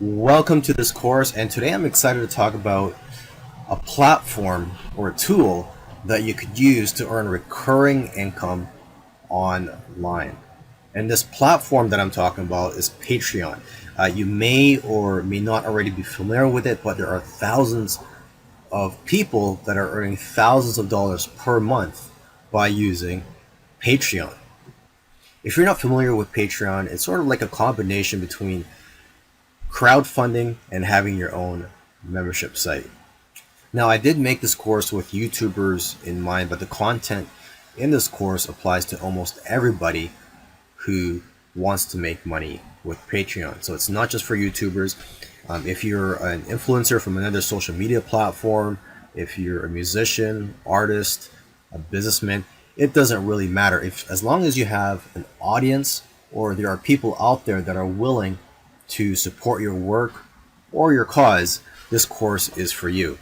Welcome to this course, and today I'm excited to talk about a platform or a tool that you could use to earn recurring income online. And this platform that I'm talking about is Patreon. You may or may not already be familiar with it, but there are thousands of people that are earning thousands of dollars per month by using Patreon. If you're not familiar with Patreon, it's sort of like a combination between crowdfunding and having your own membership site. Now, I did make this course with YouTubers in mind, but the content in this course applies to almost everybody who wants to make money with Patreon. So it's not just for YouTubers. If you're an influencer from another social media platform, if you're a musician, artist, a businessman, it doesn't really matter. As long as you have an audience or there are people out there that are willing to support your work or your cause, this course is for you.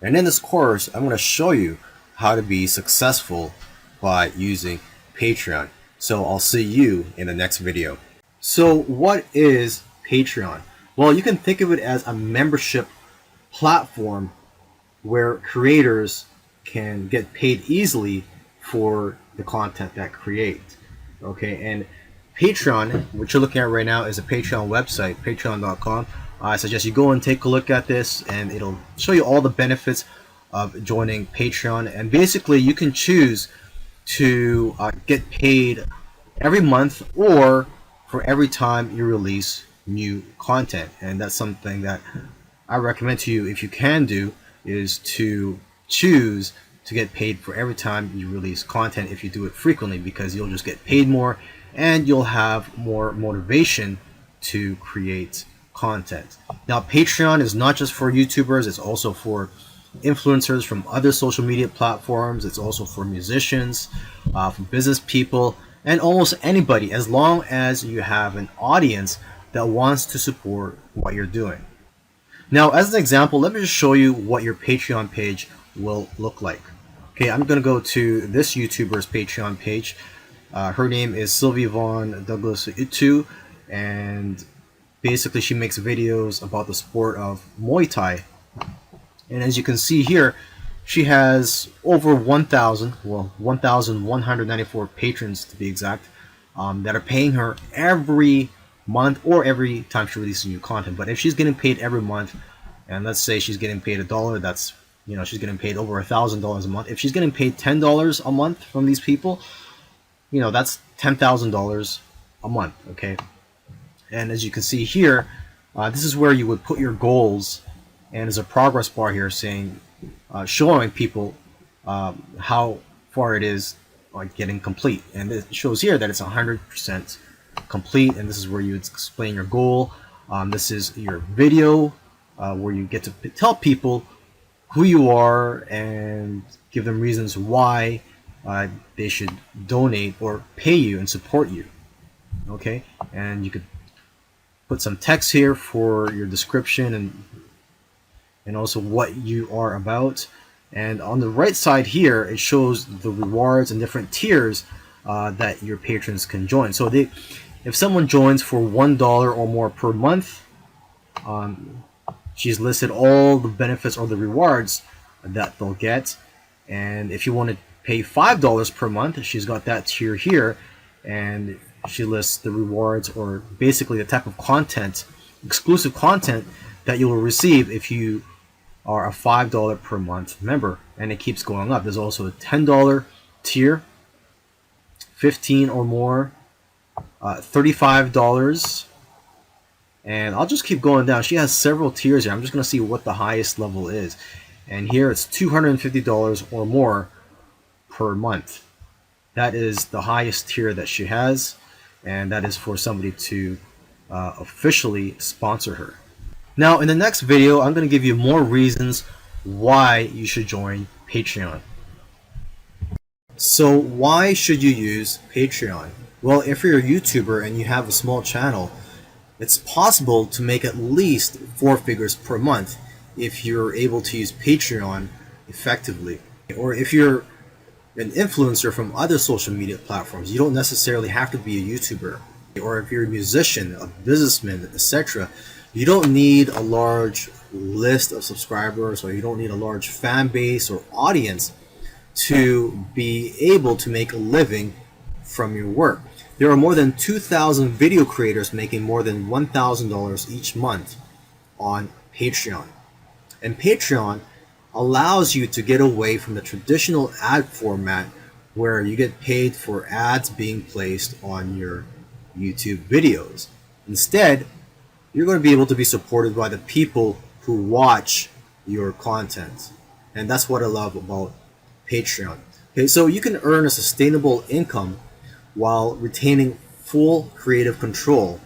And in this course, I'm going to show you how to be successful by using Patreon. So I'll see you in the next video. So what is Patreon? Well, you can think of it as a membership platform where creators can get paid easily for the content that create. Okay, and Patreon, what you're looking at right now, is a Patreon website, patreon.com. I suggest you go and take a look at this, and it'll show you all the benefits of joining Patreon. And basically, you can choose to get paid every month or for every time you release new content. And that's something that I recommend to you, if you can do, is to choose to get paid for every time you release content if you do it frequently, because you'll just get paid more and you'll have more motivation to create content. Now, Patreon is not just for YouTubers, it's also for influencers from other social media platforms. It's also for musicians, for business people, and almost anybody, as long as you have an audience that wants to support what you're doing. Now, as an example, let me just show you what your Patreon page will look like. Okay, I'm going to go to this YouTuber's Patreon page. Her name is Sylvie Von Douglas Itu, and basically she makes videos about the sport of Muay Thai. And as you can see here, she has over 1,194 patrons to be exact, that are paying her every month or every time she releases new content. But if she's getting paid every month, and let's say she's getting paid $1, that's, she's getting paid over $1,000 a month. If she's getting paid $10 a month from these people, that's $10,000 a month. Okay, and as you can see here, this is where you would put your goals, and there's a progress bar here saying, showing people how far it is getting complete, and it shows here that it's 100% complete. And this is where you explain your goal. This is your video where you get to tell people who you are and give them reasons why they should donate or pay you and support you. Okay, and you could put some text here for your description and also what you are about. And on the right side here, it shows the rewards and different tiers that your patrons can join. So if someone joins for $1 or more per month, she's listed all the benefits or the rewards that they'll get. And if you want to pay $5 per month, she's got that tier here, and she lists the rewards, or basically the type of content, exclusive content, that you will receive if you are a $5 per month member. And it keeps going up. There's also a $10 tier, 15 or more, $35, and I'll just keep going down. She has several tiers here. I'm just going to see what the highest level is, and here it's $250 or more per month. That is the highest tier that she has, and that is for somebody to officially sponsor her. Now, in the next video, I'm going to give you more reasons why you should join Patreon. So why should you use Patreon? Well, if you're a YouTuber and you have a small channel, it's possible to make at least 4 figures per month if you're able to use Patreon effectively. Or if you're an influencer from other social media platforms, you don't necessarily have to be a YouTuber. Or if you're a musician, a businessman, etc., You don't need a large list of subscribers, or you don't need a large fan base or audience to be able to make a living from your work. There are more than 2,000 video creators making more than $1,000 each month on Patreon. And Patreon allows you to get away from the traditional ad format where you get paid for ads being placed on your YouTube videos. Instead, you're going to be able to be supported by the people who watch your content. And that's what I love about Patreon. Okay, so you can earn a sustainable income while retaining full creative control,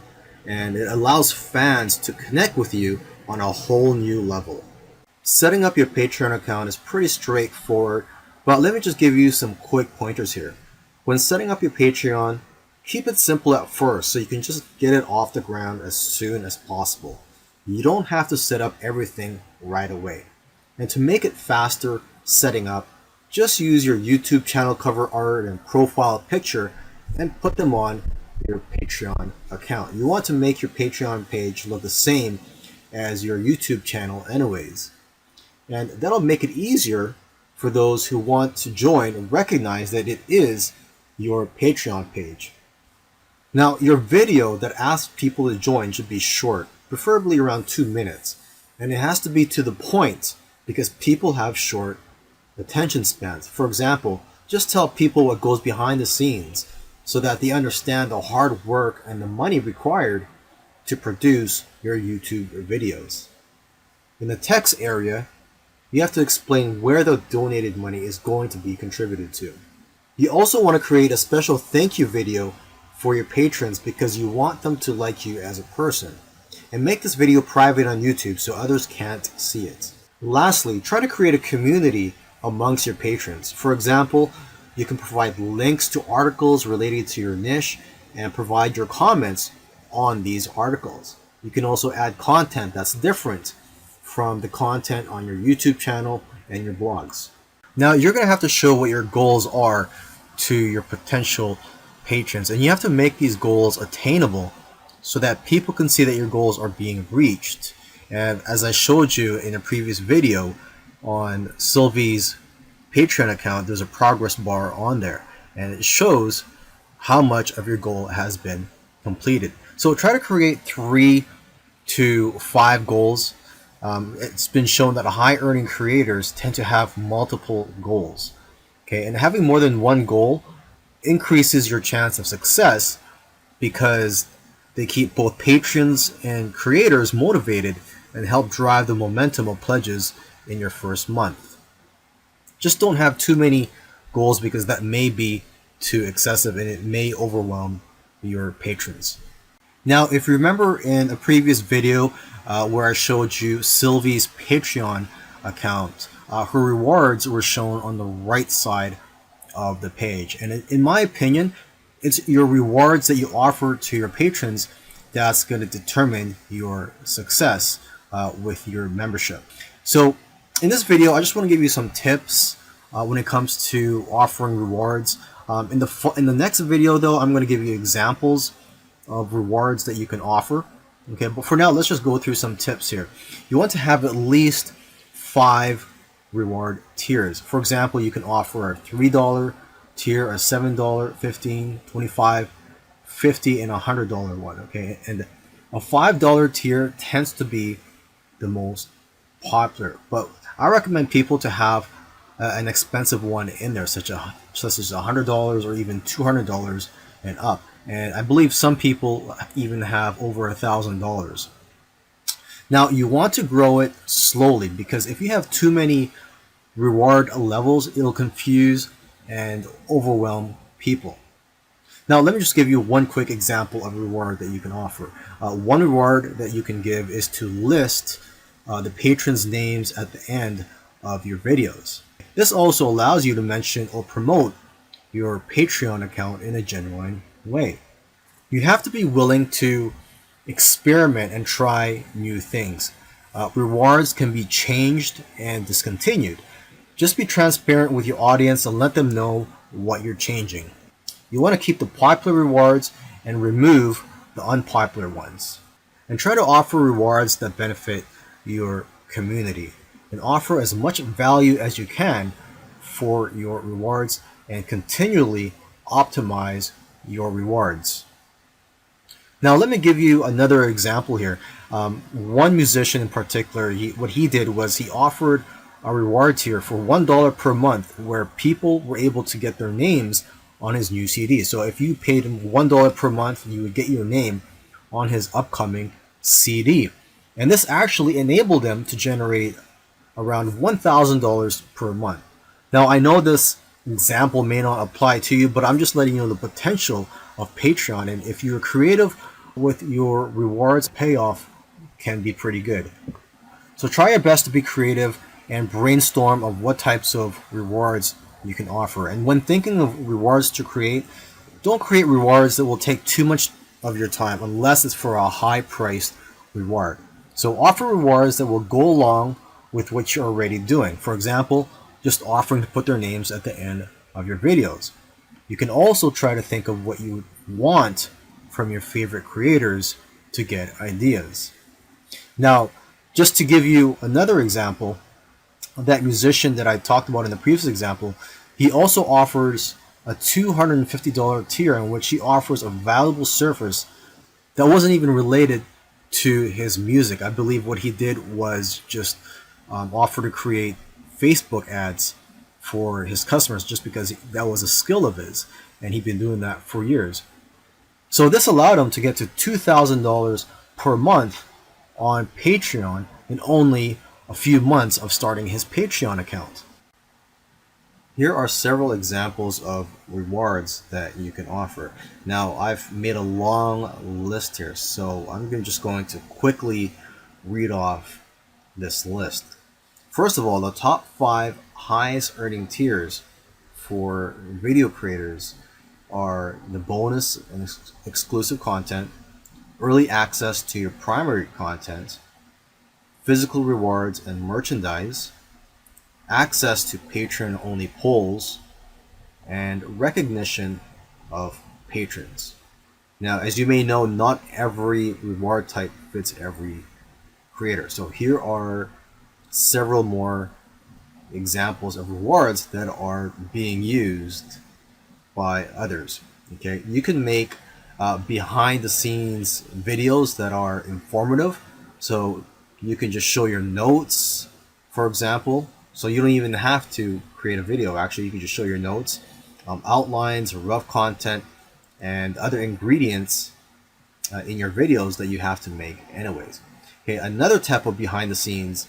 and it allows fans to connect with you on a whole new level. Setting up your Patreon account is pretty straightforward, but let me just give you some quick pointers here. When setting up your Patreon, keep it simple at first so you can just get it off the ground as soon as possible. You don't have to set up everything right away. And to make it faster setting up, just use your YouTube channel cover art and profile picture and put them on your Patreon account. You want to make your Patreon page look the same as your YouTube channel anyways. And that'll make it easier for those who want to join and recognize that it is your Patreon page. Now, your video that asks people to join should be short, preferably around 2 minutes. And it has to be to the point because people have short attention spans. For example, just tell people what goes behind the scenes so that they understand the hard work and the money required to produce your YouTube videos. In the text area, you have to explain where the donated money is going to be contributed to. You also want to create a special thank you video for your patrons because you want them to like you as a person. And make this video private on YouTube so others can't see it. Lastly, try to create a community amongst your patrons. For example, you can provide links to articles related to your niche and provide your comments on these articles. You can also add content that's different from the content on your YouTube channel and your blogs. Now, you're going to have to show what your goals are to your potential patrons, and you have to make these goals attainable so that people can see that your goals are being reached. And as I showed you in a previous video on Sylvie's Patreon account, there's a progress bar on there, and it shows how much of your goal has been completed. So try to create 3 to 5 goals. It's been shown that high earning creators tend to have multiple goals. Okay, and having more than one goal increases your chance of success because they keep both patrons and creators motivated and help drive the momentum of pledges in your first month. Just don't have too many goals because that may be too excessive and it may overwhelm your patrons. Now, if you remember in a previous video where I showed you Sylvie's Patreon account, her rewards were shown on the right side of the page. And in my opinion, it's your rewards that you offer to your patrons that's going to determine your success with your membership. So in this video, I just want to give you some tips when it comes to offering rewards. In the next video, though, I'm going to give you examples of rewards that you can offer. Okay, but for now, let's just go through some tips here. You want to have at least 5 reward tiers. For example, you can offer a $3 tier, a $7, $15, $25, $50, and $100 one. Okay, and a $5 tier tends to be the most popular, but I recommend people to have an expensive one in there, such as $100 or even $200 and up. And I believe some people even have over $1,000. Now, you want to grow it slowly because if you have too many reward levels, it'll confuse and overwhelm people. Now, let me just give you one quick example of a reward that you can offer. One reward that you can give is to list the patrons' names at the end of your videos. This also allows you to mention or promote your Patreon account in a genuine way. You have to be willing to experiment and try new things. Rewards can be changed and discontinued. Just be transparent with your audience and let them know what you're changing. You want to keep the popular rewards and remove the unpopular ones. and try to offer rewards that benefit your community, and offer as much value as you can for your rewards and continually optimize your rewards. Now, let me give you another example here. One musician in particular, what he did was he offered a reward tier for $1 per month where people were able to get their names on his new CD. So if you paid him $1 per month, you would get your name on his upcoming CD. And this actually enabled them to generate around $1,000 per month. Now, I know this example may not apply to you, but I'm just letting you know the potential of Patreon. And if you're creative with your rewards, payoff can be pretty good. So try your best to be creative and brainstorm of what types of rewards you can offer. And when thinking of rewards to create, don't create rewards that will take too much of your time unless it's for a high priced reward. So offer rewards that will go along with what you're already doing. For example, just offering to put their names at the end of your videos. You can also try to think of what you want from your favorite creators to get ideas. Now, just to give you another example, that musician that I talked about in the previous example, he also offers a $250 tier in which he offers a valuable service that wasn't even related to his music. I believe what he did was just offer to create Facebook ads for his customers just because that was a skill of his, and he'd been doing that for years. So this allowed him to get to $2,000 per month on Patreon in only a few months of starting his Patreon account. Here are several examples of rewards that you can offer. Now, I've made a long list here, so I'm just going to quickly read off this list. First of all, the top 5 highest earning tiers for video creators are the bonus and exclusive content, early access to your primary content, physical rewards and merchandise, access to Patreon-only polls, and recognition of patrons. Now, as you may know, not every reward type fits every creator. So here are several more examples of rewards that are being used by others. Okay, you can make behind the scenes videos that are informative. So you can just show your notes, for example. So you don't even have to create a video. Actually, you can just show your notes, outlines, rough content, and other ingredients in your videos that you have to make anyways. Okay, another type of behind the scenes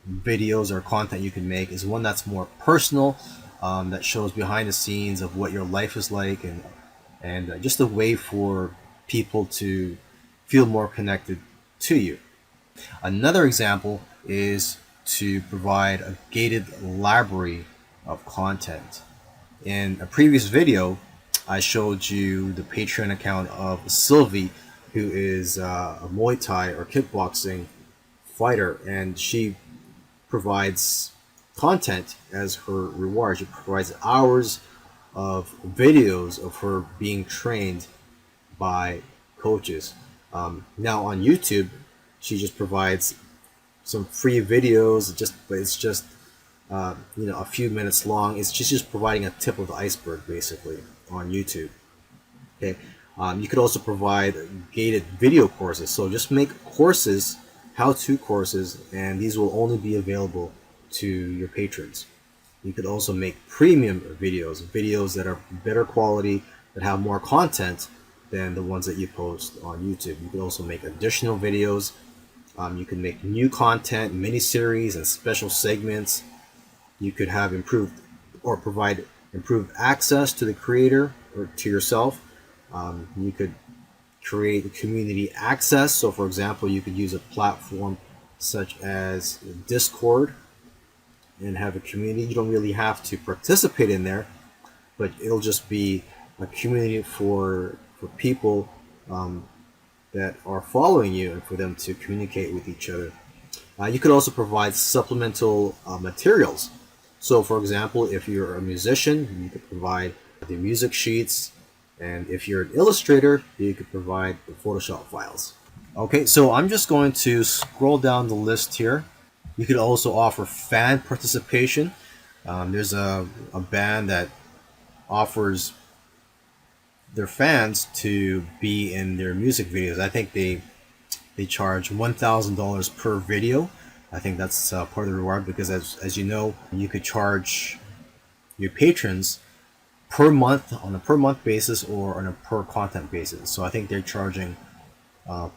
videos or content you can make is one that's more personal, that shows behind the scenes of what your life is like, and just a way for people to feel more connected to you. Another example is to provide a gated library of content. In a previous video, I showed you the Patreon account of Sylvie, who is a Muay Thai or kickboxing fighter, and she provides content as her reward. She provides hours of videos of her being trained by coaches. Now on YouTube, she just provides some free videos. But it's just a few minutes long. She's just providing a tip of the iceberg basically on YouTube. Okay, you could also provide gated video courses. So just make courses, how-to courses, and these will only be available to your patrons. You could also make premium videos that are better quality, that have more content than the ones that you post on YouTube. You could also make additional videos. You can make new content, mini-series, and special segments. You could have improved or provide improved access to the creator or to yourself. You could create community access. So for example, you could use a platform such as Discord and have a community. You don't really have to participate in there, but it'll just be a community for people that are following you and for them to communicate with each other. You could also provide supplemental materials. So for example, if you're a musician, you could provide the music sheets, and if you're an illustrator, you could provide the Photoshop files. Okay, so I'm just going to scroll down the list here. You could also offer fan participation. There's a band that offers their fans to be in their music videos. I think they charge $1,000 per video. I think that's part of the reward because, as you know, you could charge your patrons per month on a per month basis or on a per content basis. So I think they're charging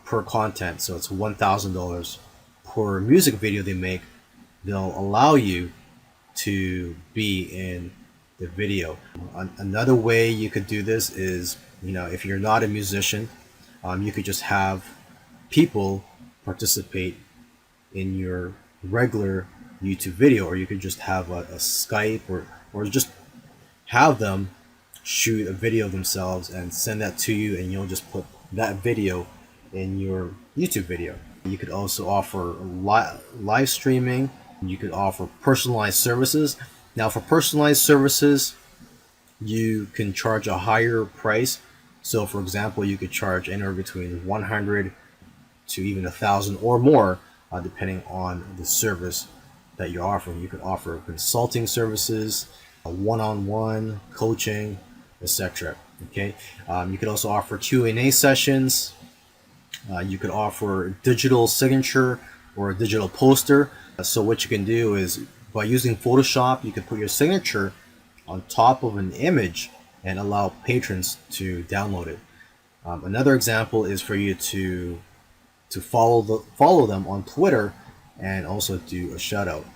per content, so it's $1,000 per music video they make. They'll allow you to be in the video. Another way you could do this is, if you're not a musician, you could just have people participate in your regular YouTube video, or you could just have a Skype, or just have them shoot a video themselves and send that to you, and you'll just put that video in your YouTube video. You could also offer live streaming. You could offer personalized services. Now, for personalized services, you can charge a higher price. So, for example, you could charge anywhere between 100 to even 1,000 or more, depending on the service that you're offering. You could offer consulting services, one-on-one coaching, etc. Okay, you could also offer Q&A sessions. You could offer digital signature or a digital poster. So what you can do is, by using Photoshop, you can put your signature on top of an image and allow patrons to download it. Another example is for you to follow them on Twitter and also do a shout out.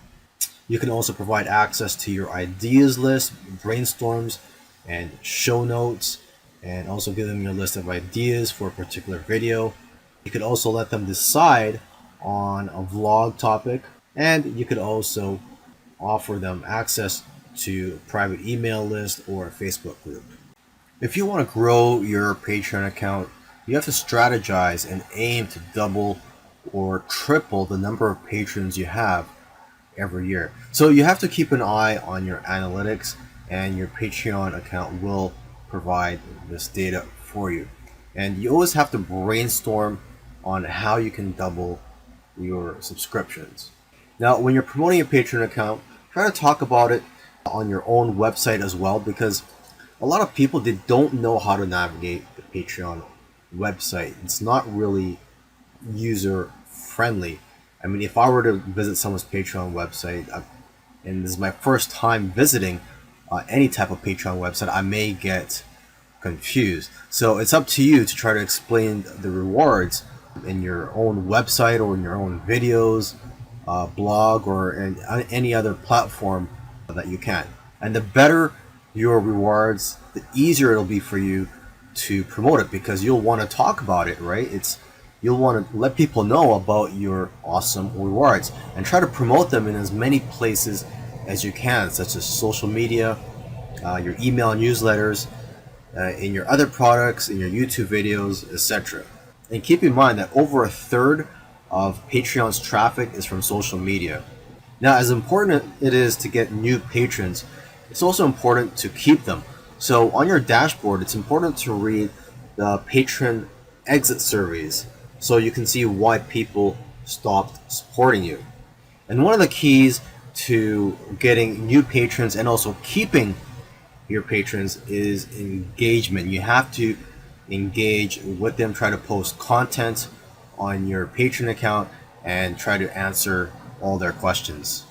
You can also provide access to your ideas list, brainstorms, and show notes, and also give them your list of ideas for a particular video. You could also let them decide on a vlog topic, and you could also offer them access to a private email list or a Facebook group. If you want to grow your Patreon account, you have to strategize and aim to double or triple the number of patrons you have every year. So you have to keep an eye on your analytics, and your Patreon account will provide this data for you. And you always have to brainstorm on how you can double your subscriptions. Now, when you're promoting a Patreon account, try to talk about it on your own website as well, because a lot of people, they don't know how to navigate the Patreon website. It's not really user friendly. I mean, if I were to visit someone's Patreon website, and this is my first time visiting any type of Patreon website, I may get confused. So it's up to you to try to explain the rewards in your own website or in your own videos, blog, or in any other platform that you can. And the better your rewards, the easier it'll be for you to promote it, because you'll want to talk about it, right? You'll want to let people know about your awesome rewards and try to promote them in as many places as you can, such as social media, your email newsletters, in your other products, in your YouTube videos, etc. And keep in mind that over a third of Patreon's traffic is from social media. Now, as important it is to get new patrons, it's also important to keep them. So on your dashboard, it's important to read the patron exit surveys so you can see why people stopped supporting you. And one of the keys to getting new patrons and also keeping your patrons is engagement. You have to engage with them, try to post content on your Patreon account, and try to answer all their questions.